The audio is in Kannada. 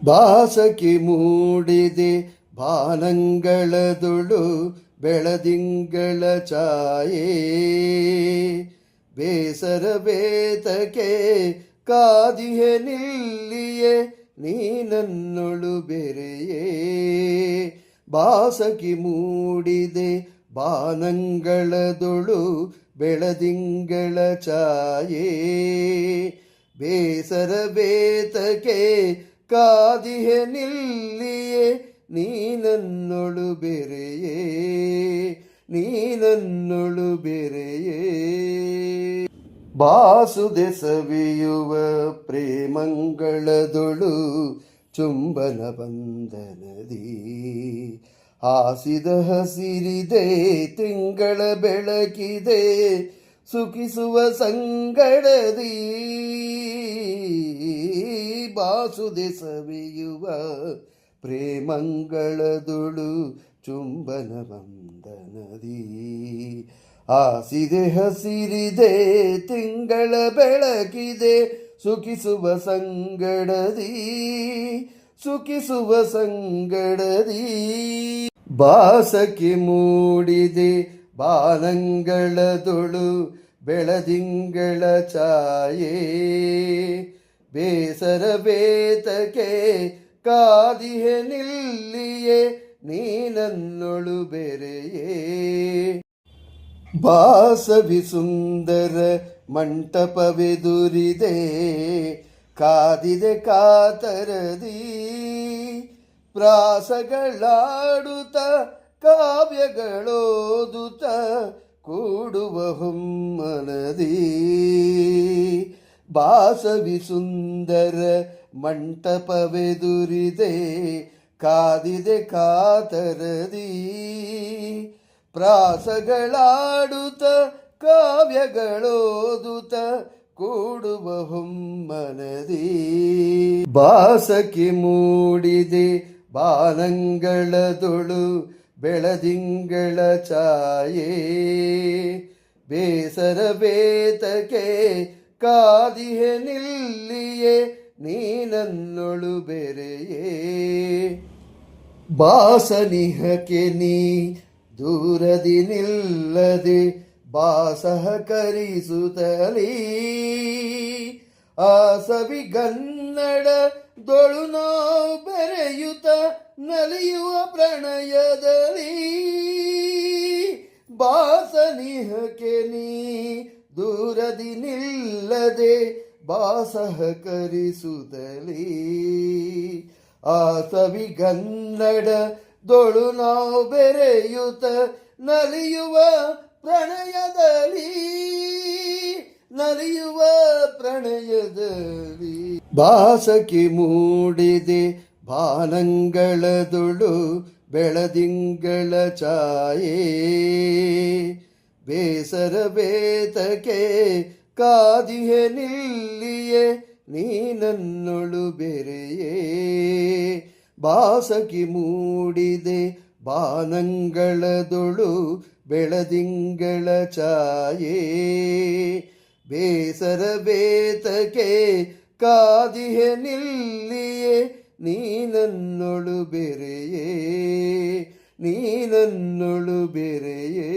ಬಾಸಕಿ ಮೂಡಿದೆ ಬಾನಂಗಳದುಳು ಬೆಳದಿಂಗಳ ಛಾಯೆ ಬೇಸರ ಬೇತಕೆ ಕಾದಿಹೆ ನಿಲ್ಲಿಯೇ ನೀನನ್ನೊಳು ಬೆರೆಯೇ ಬಾಸಕಿ ಮೂಡಿದೆ ಬಾನಂಗಳದುಳು ಬೆಳದಿಂಗಳ ಛಾಯೆ ಬೇಸರ ಬೇತಕೆ ಕಾದಿಹೆ ನಿಲ್ಲಿಯೇ ನೀನನ್ನೊಳು ಬೆರೆಯೇ ನೀನನ್ನೊಳು ಬೆರೆಯೇ ಬಾಸುದೆ ಸವಿಯುವ ಪ್ರೇಮಂಗಳದೊಳು ಚುಂಬನ ಬಂಧನದಿ ಹಾಸಿದ ಹಸಿರಿದೆ ತಿಂಗಳ ಬೆಳಕಿದೆ ಸುಖಿಸುವ ಸಂಗಡದಿ ಬಾಸುದೆ ಸವಿಯುವ ಪ್ರೇಮಂಗಳದೊಳು ಚುಂಬನ ವಂದನದಿ ಹಾಸಿದೆ ಹಸಿರಿದೆ ತಿಂಗಳ ಬೆಳಕಿದೆ ಸುಖಿಸುವ ಸಂಗಡದಿ ಸುಖಿಸುವ ಸಂಗಡದಿ ಬಾಸಕಿ ಮೂಡಿದೆ ಬಾನಂಗಳದೊಳು ಬೆಳದಿಂಗಳ ಛಾಯೆ ಬೇಸರ ಬೇತಕೆ ಕಾದಿಹೆ ನಿಲ್ಲಿಯೇ ನೀನನ್ನೊಳು ಬೆರೆಯೇ ಬಾಸವಿ ಸುಂದರ ಮಂಟಪವೆದುರಿದೆ ಕಾದಿದೆ ಕಾತರದಿ ಪ್ರಾಸಗಳಾಡುತ್ತ ಕಾವ್ಯಗಳೋದುತ್ತ ಕೂಡುವ ಹೊಮ್ಮನದಿ ಬಾಸವಿ ಸುಂದರ ಮಂಟಪವೆದುರಿದೆ ಕಾದಿದೆ ಕಾತರದಿ ಪ್ರಾಸಗಳಾಡುತ್ತ ಕಾವ್ಯಗಳೋದುತ್ತ ಕೂಡುವ ಹೊಮ್ಮನದಿ ಬಾಸಕಿ ಮೂಡಿದೆ ಬಾನಂಗಳದೊಳು ಬೆಳದಿಂಗಳ ಛಾಯೆ ಬೇಸರ ಬೇತಕೆ ಕಾದಿಹೆ ನಿಲ್ಲಿಯೇ ನೀನನ್ನೊಳು ಬೆರೆಯೇ ಬಾಸನಿಹಕೆ ನೀ ದೂರದಿ ನಿಲ್ಲದೆ ಬಾಸಹಕರಿಸುತ್ತಲೀ ಆ ಸವಿಗನ್ನಡದೊಳು ನಾವು ಬೆರೆಯುತ್ತ ನಲಿಯುವ ಪ್ರಣಯದಲ್ಲಿ ಬಾಸನಿಹಕೆ ನೀ ದೂರದಿ ನಿಲ್ಲದೆ ಬಾಸಹಕರಿಸುತ್ತಲೀ ಆ ಸವಿಗನ್ನಡದೊಳು ನಾವು ಬೆರೆಯುತ್ತ ನಲಿಯುವ ಪ್ರಣಯದಲ್ಲಿ ನಲಿಯುವ ಪ್ರಣಯದಲ್ಲಿ ಬಾಸಕಿ ಮೂಡಿದೆ ಬಾನಂಗಳದೊಳು ಬೆಳದಿಂಗಳ ಛಾಯೆ ಬೇಸರ ಬೇತಕೆ ಕಾದಿಹೆ ನಿಲ್ಲಿಯೇ ನೀನನ್ನೊಳು ಬೆರೆಯೇ ಬಾಸಕಿ ಮೂಡಿದೆ ಬಾನಂಗಳದೊಳು ಬೆಳದಿಂಗಳ ಛಾಯೆ ಬೇಸರ ಬೇತಕೆ ಕಾದಿಹೆ ನಿಲ್ಲಿಯೇ ನೀನನ್ನೊಳು ಬೆರೆಯೇ ನೀನನ್ನೊಳು ಬೆರೆಯೇ